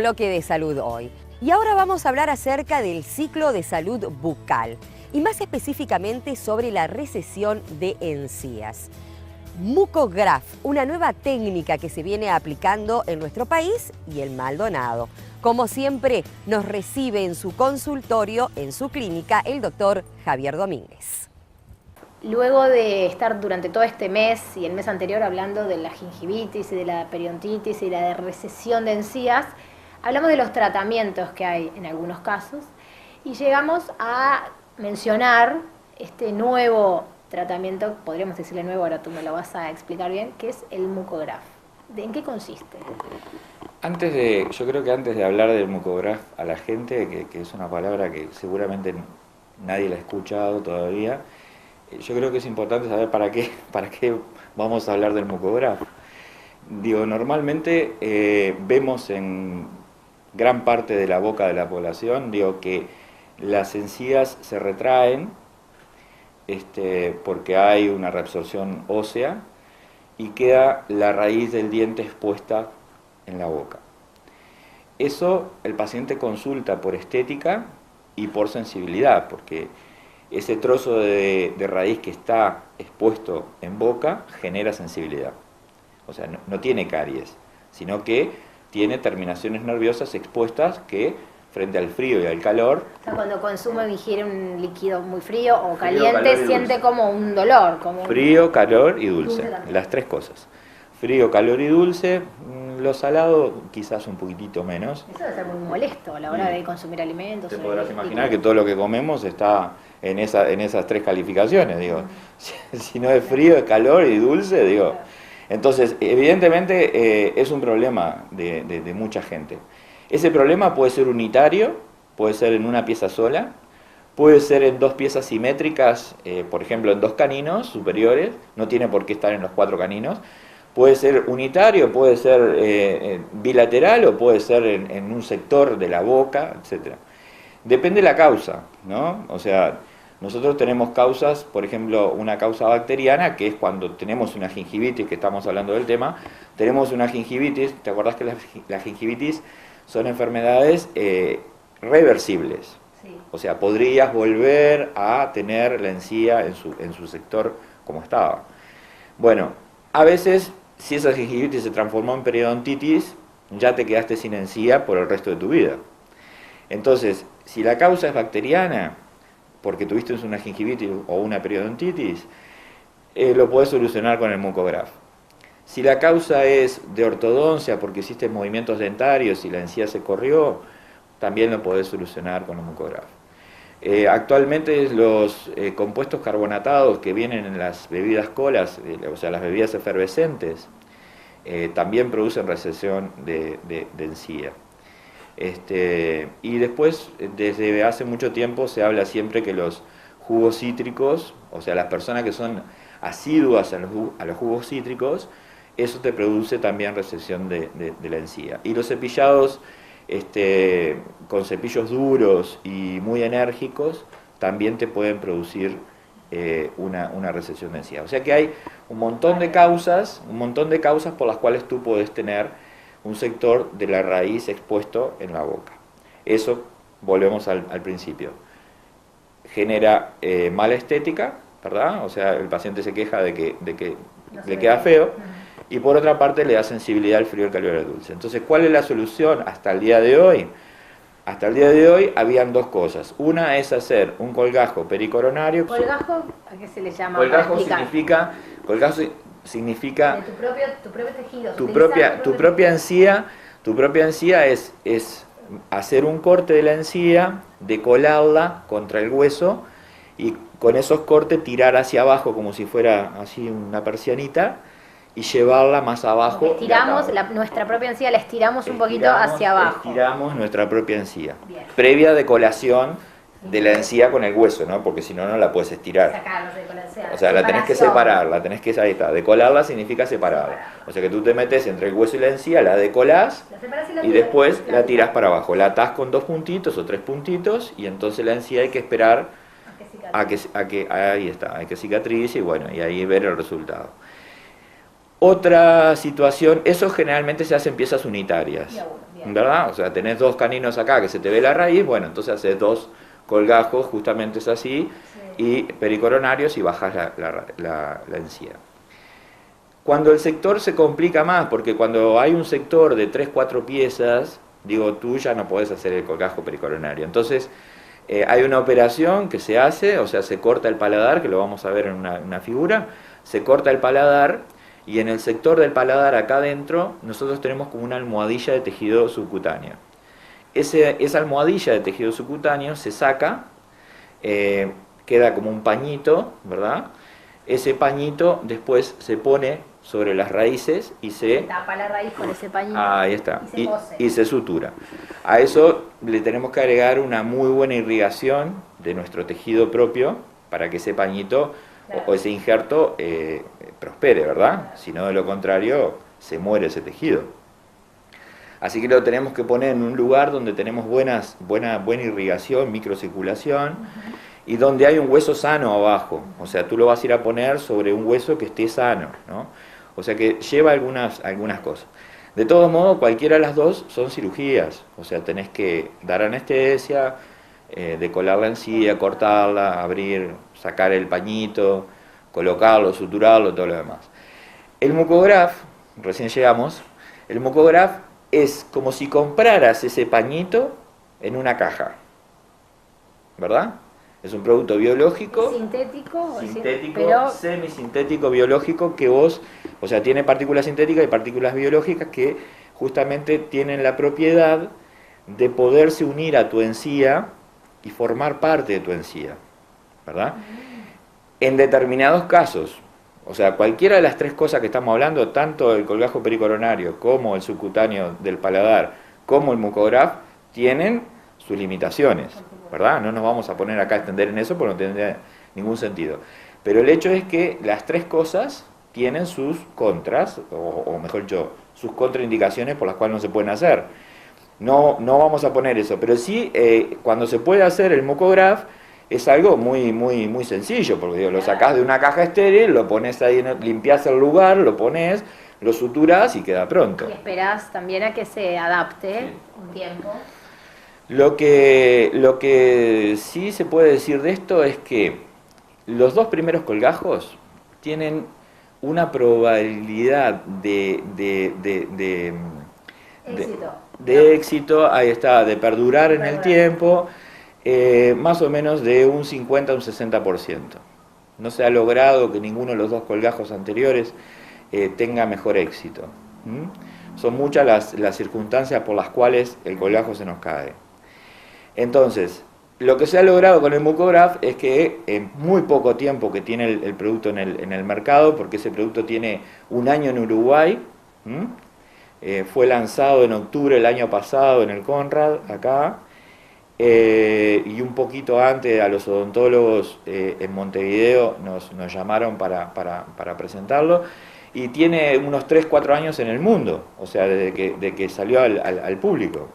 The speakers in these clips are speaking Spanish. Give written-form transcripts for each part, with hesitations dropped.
bloque de salud hoy. Y ahora vamos a hablar acerca del ciclo de salud bucal y más específicamente sobre la recesión de encías. Mucograph, una nueva técnica que se viene aplicando en nuestro país y en Maldonado. Como siempre, nos recibe en su consultorio, en su clínica, el doctor Javier Domínguez. Luego de estar durante todo este mes y el mes anterior hablando de la gingivitis y de la periodontitis y la recesión de encías, hablamos de los tratamientos que hay en algunos casos y llegamos a mencionar este nuevo tratamiento, podríamos decirle nuevo, ahora tú me lo vas a explicar bien, que es el Mucograph. ¿En qué consiste? Yo creo que antes de hablar del Mucograph a la gente, que es una palabra que seguramente nadie la ha escuchado todavía, yo creo que es importante saber para qué vamos a hablar del Mucograph. Digo, normalmente vemos en gran parte de la boca de la población, que las encías se retraen porque hay una reabsorción ósea y queda la raíz del diente expuesta en la boca. Eso el paciente consulta por estética y por sensibilidad, porque ese trozo de raíz que está expuesto en boca genera sensibilidad. O sea, no tiene caries, sino que tiene terminaciones nerviosas expuestas que frente al frío y al calor. O sea, cuando consume o ingiere un líquido muy frío o caliente, siente como un dolor. Frío, calor y dulce, las tres cosas. Frío, calor y dulce, lo salado quizás un poquitito menos. Eso debe ser muy molesto a la hora de consumir alimentos. Te podrás imaginar que todo lo que comemos está en esas tres calificaciones, Si no es frío, es calor y dulce, Entonces, evidentemente es un problema de mucha gente. Ese problema puede ser unitario, puede ser en una pieza sola, puede ser en dos piezas simétricas, por ejemplo en dos caninos superiores, no tiene por qué estar en los cuatro caninos, puede ser unitario, puede ser bilateral o puede ser en un sector de la boca, etc. Depende de la causa, ¿no? O sea, nosotros tenemos causas, por ejemplo, una causa bacteriana, que es cuando tenemos una gingivitis, que estamos hablando del tema, tenemos una gingivitis, ¿te acordás que la gingivitis son enfermedades reversibles? Sí. O sea, podrías volver a tener la encía en su sector como estaba. Bueno, a veces, si esa gingivitis se transformó en periodontitis, ya te quedaste sin encía por el resto de tu vida. Entonces, si la causa es bacteriana, porque tuviste una gingivitis o una periodontitis, lo podés solucionar con el Mucograph. Si la causa es de ortodoncia, porque hiciste movimientos dentarios y la encía se corrió, también lo podés solucionar con el Mucograph. Actualmente los compuestos carbonatados que vienen en las bebidas colas, o sea, las bebidas efervescentes, también producen recesión de encía. Y después, desde hace mucho tiempo se habla siempre que los jugos cítricos, o sea, las personas que son asiduas a los jugos cítricos, eso te produce también recesión de la encía. Y los cepillados con cepillos duros y muy enérgicos también te pueden producir una recesión de encía. O sea que hay un montón de causas por las cuales tú podés tener un sector de la raíz expuesto en la boca. Eso, volvemos al principio, genera mala estética, ¿verdad? O sea, el paciente se queja de que le queda feo, y por otra parte le da sensibilidad al frío, al calor y al dulce. Entonces, ¿cuál es la solución hasta el día de hoy? Hasta el día de hoy habían dos cosas. Una es hacer un colgajo pericoronario. ¿Colgajo? ¿A qué se le llama? Colgajo significa de tu propio tejido. Tu propia encía es hacer un corte de la encía, decolarla contra el hueso y con esos cortes tirar hacia abajo como si fuera así una persianita y llevarla más abajo. Estiramos nuestra propia encía, la estiramos un poquito hacia abajo. Estiramos nuestra propia encía. Bien. Previa decolación de la encía con el hueso, ¿no? Porque si no, no la puedes estirar. O sea, la tenés que separar, ahí está. Decolarla significa separarla. O sea que tú te metes entre el hueso y la encía, la decolás y después la tirás para abajo. La atás con 2 puntitos o 3 puntitos y entonces la encía hay que esperar a que ahí está, hay que cicatrice y bueno, y ahí ver el resultado. Otra situación, eso generalmente se hace en piezas unitarias. ¿verdad? O sea, tenés 2 caninos acá que se te ve la raíz, bueno, entonces haces 2 colgajos, justamente es así, y pericoronarios y bajas la encía. Cuando el sector se complica más, porque cuando hay un sector de 3, 4 piezas, digo, tú ya no podés hacer el colgajo pericoronario. Entonces, hay una operación que se hace, o sea, se corta el paladar, que lo vamos a ver en una figura, se corta el paladar, y en el sector del paladar acá adentro, nosotros tenemos como una almohadilla de tejido subcutáneo. Esa almohadilla de tejido subcutáneo se saca, queda como un pañito, ¿verdad? Ese pañito después se pone sobre las raíces y se tapa la raíz con ese pañito. Ahí está. Y Se sutura. A eso le tenemos que agregar una muy buena irrigación de nuestro tejido propio para que ese pañito o ese injerto prospere, ¿verdad? Claro. Si no, de lo contrario, se muere ese tejido. Así que lo tenemos que poner en un lugar donde tenemos buena irrigación, microcirculación, y donde hay un hueso sano abajo. O sea, tú lo vas a ir a poner sobre un hueso que esté sano, ¿no? O sea que lleva algunas cosas. De todos modos, cualquiera de las dos son cirugías. O sea, tenés que dar anestesia, decolar la encía, cortarla, abrir, sacar el pañito, colocarlo, suturarlo, todo lo demás. El Mucograph, recién llegamos, el Mucograph es como si compraras ese pañito en una caja, ¿verdad? Es un producto biológico, sintético, pero semisintético, biológico, que vos, o sea, tiene partículas sintéticas y partículas biológicas que justamente tienen la propiedad de poderse unir a tu encía y formar parte de tu encía, ¿verdad? En determinados casos, o sea, cualquiera de las 3 cosas que estamos hablando, tanto el colgajo pericoronario como el subcutáneo del paladar, como el Mucograph, tienen sus limitaciones, ¿verdad? No nos vamos a poner acá a extender en eso porque no tendría ningún sentido. Pero el hecho es que las 3 cosas tienen sus contras, o mejor dicho, sus contraindicaciones por las cuales no se pueden hacer. No vamos a poner eso, pero sí, cuando se puede hacer el Mucograph, es algo muy sencillo, porque digo, lo sacás de una caja estéril, lo pones ahí, limpiás el lugar, lo pones, lo suturás y queda pronto. Y esperás también a que se adapte un tiempo. Lo que sí se puede decir de esto es que los 2 primeros colgajos tienen una probabilidad de éxito, ahí está, de perdurar en el tiempo, más o menos de un 50 a un 60%. No se ha logrado que ninguno de los 2 colgajos anteriores tenga mejor éxito. Son muchas las circunstancias por las cuales el colgajo se nos cae. Entonces, lo que se ha logrado con el Mucograph es que en muy poco tiempo que tiene el producto en el mercado, porque ese producto tiene 1 año en Uruguay, fue lanzado en octubre del año pasado en el Conrad, acá, y un poquito antes a los odontólogos en Montevideo nos llamaron para presentarlo, y tiene unos 3, 4 años en el mundo, o sea, desde que salió al público.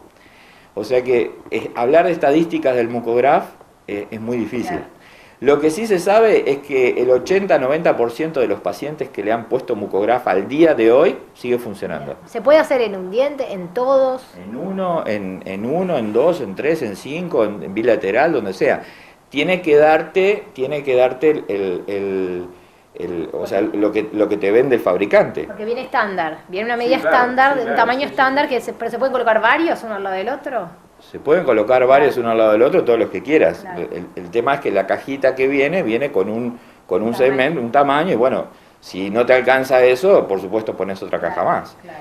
O sea que hablar de estadísticas del Mucograph es muy difícil. Claro. Lo que sí se sabe es que el 80-90% de los pacientes que le han puesto Mucograph al día de hoy sigue funcionando. ¿Se puede hacer en un diente, en todos? En uno, en 2, en 3, en 5, en bilateral, donde sea. Tiene que darte o sea, lo que te vende el fabricante. Porque viene estándar, viene una medida estándar, de un tamaño estándar, pero ¿se pueden colocar varios uno al lado del otro? Se pueden colocar varios uno al lado del otro, todos los que quieras. Claro. El tema es que la cajita que viene con un segmento, un tamaño, y bueno, si no te alcanza eso, por supuesto pones otra caja más. Claro.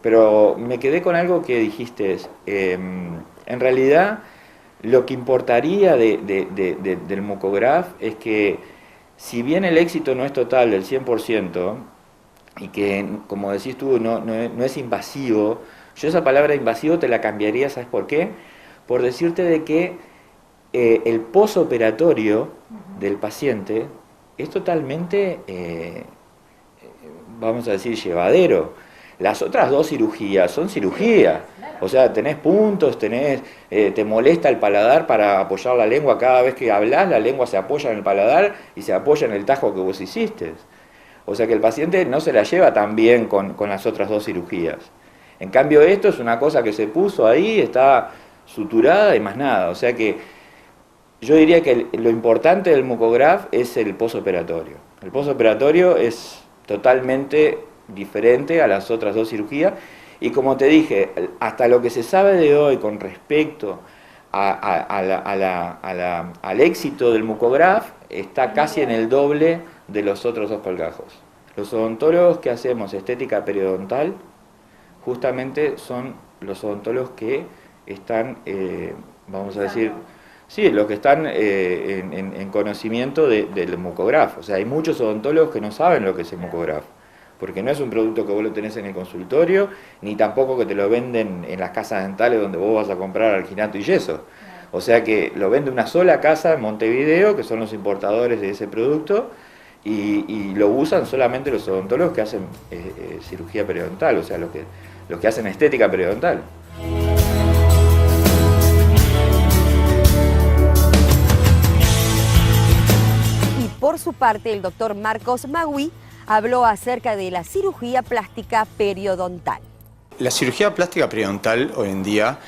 Pero me quedé con algo que dijiste, en realidad lo que importaría del Mucograph es que si bien el éxito no es total del 100%, y que, como decís tú, no es invasivo, yo esa palabra invasivo te la cambiaría, ¿sabes por qué? Por decirte de que el posoperatorio del paciente es totalmente, vamos a decir, llevadero. Las otras 2 cirugías son cirugías. O sea, tenés puntos, te molesta el paladar para apoyar la lengua cada vez que hablas, la lengua se apoya en el paladar y se apoya en el tajo que vos hiciste. O sea que el paciente no se la lleva tan bien con las otras 2 cirugías. En cambio esto es una cosa que se puso ahí, está suturada y más nada. O sea que yo diría que lo importante del Mucograph es el posoperatorio. El posoperatorio es totalmente diferente a las otras dos cirugías y como te dije, hasta lo que se sabe de hoy con respecto al éxito del Mucograph está casi en el doble de los otros dos colgajos. Los odontólogos que hacemos estética periodontal justamente son los odontólogos que están, vamos a decir, sí, los que están en conocimiento del Mucograph. O sea, hay muchos odontólogos que no saben lo que es el Mucograph, porque no es un producto que vos lo tenés en el consultorio, ni tampoco que te lo venden en las casas dentales donde vos vas a comprar alginato y yeso. O sea que lo vende una sola casa en Montevideo, que son los importadores de ese producto, y lo usan solamente los odontólogos que hacen cirugía periodontal, o sea, los que hacen estética periodontal. Y por su parte, el doctor Marcos Magui habló acerca de la cirugía plástica periodontal. La cirugía plástica periodontal hoy en día,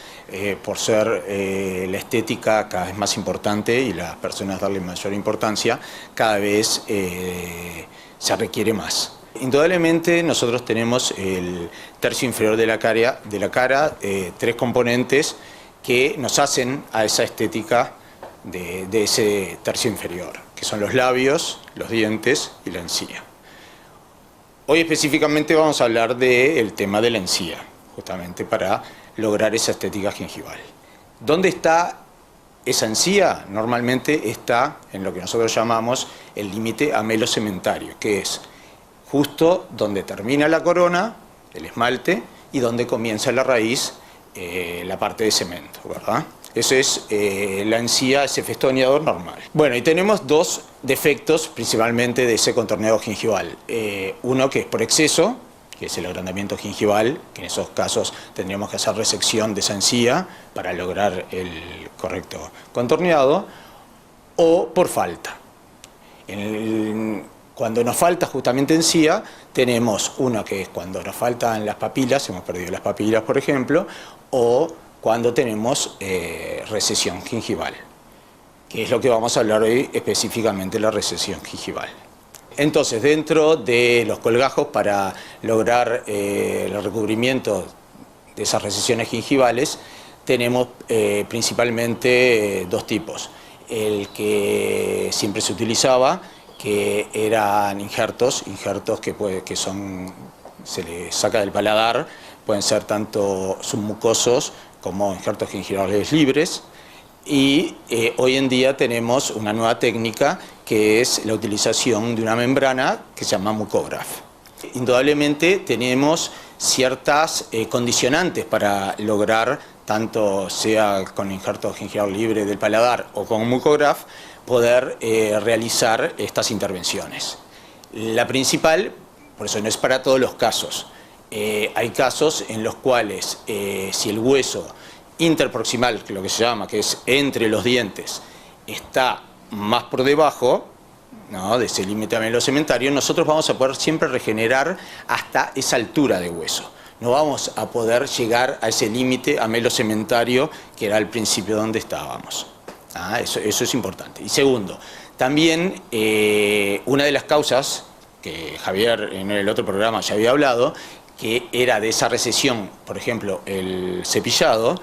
por ser la estética cada vez más importante y las personas darle mayor importancia, cada vez se requiere más. Indudablemente nosotros tenemos el tercio inferior de la cara, tres componentes que nos hacen a esa estética de ese tercio inferior, que son los labios, los dientes y la encía. Hoy específicamente vamos a hablar del tema de la encía, justamente para lograr esa estética gingival. ¿Dónde está esa encía? Normalmente está en lo que nosotros llamamos el límite amelocementario, que es justo donde termina la corona, el esmalte, y donde comienza la raíz, la parte de cemento, ¿verdad? Eso es la encía, ese festoneador normal. Bueno, y tenemos dos defectos principalmente de ese contorneado gingival. Uno que es por exceso, que es el agrandamiento gingival, que en esos casos tendríamos que hacer resección de esa encía para lograr el correcto contorneado, o por falta. Cuando nos falta justamente encía, tenemos uno que es cuando nos faltan las papilas, hemos perdido las papilas por ejemplo, o cuando tenemos recesión gingival, que es lo que vamos a hablar hoy específicamente, la recesión gingival. Entonces, dentro de los colgajos para lograr el recubrimiento de esas recesiones gingivales, tenemos principalmente dos tipos. El que siempre se utilizaba, que eran injertos que se le saca del paladar, pueden ser tanto submucosos como injertos gingivales libres, y hoy en día tenemos una nueva técnica que es la utilización de una membrana que se llama Mucograph. Indudablemente tenemos ciertas condicionantes para lograr, tanto sea con injerto gingival libre del paladar o con Mucograph, poder realizar estas intervenciones. La principal, por eso no es para todos los casos, hay casos en los cuales si el hueso interproximal, que lo que se llama, que es entre los dientes, está más por debajo, ¿no?, de ese límite amelocementario, nosotros vamos a poder siempre regenerar hasta esa altura de hueso. No vamos a poder llegar a ese límite amelocementario que era al principio donde estábamos. Eso es importante. Y segundo, también una de las causas que Javier en el otro programa ya había hablado, que era de esa recesión, por ejemplo, el cepillado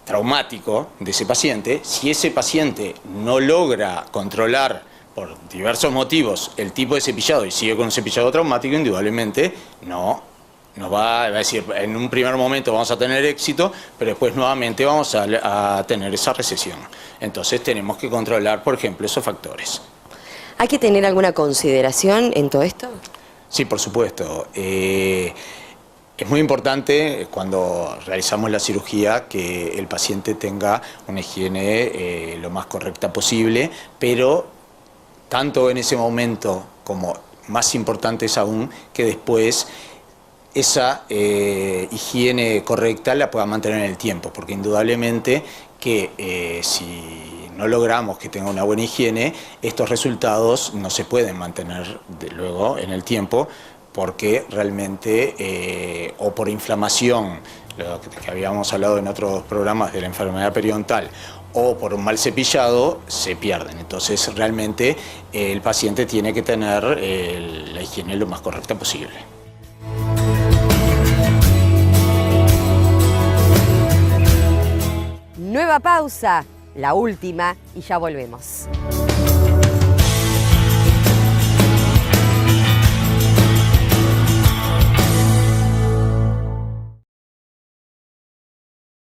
traumático de ese paciente. Si ese paciente no logra controlar por diversos motivos el tipo de cepillado y sigue con un cepillado traumático, indudablemente no nos va a decir, en un primer momento vamos a tener éxito, pero después nuevamente vamos a tener esa recesión. Entonces tenemos que controlar, por ejemplo, esos factores. ¿Hay que tener alguna consideración en todo esto? Sí, por supuesto. Es muy importante cuando realizamos la cirugía que el paciente tenga una higiene lo más correcta posible, pero tanto en ese momento como más importante es aún que después esa higiene correcta la pueda mantener en el tiempo, porque indudablemente que si no logramos que tenga una buena higiene, estos resultados no se pueden mantener luego en el tiempo, porque realmente, o por inflamación, lo que habíamos hablado en otros programas de la enfermedad periodontal, o por un mal cepillado, se pierden. Entonces realmente el paciente tiene que tener la higiene lo más correcta posible. Nueva pausa, la última, y ya volvemos.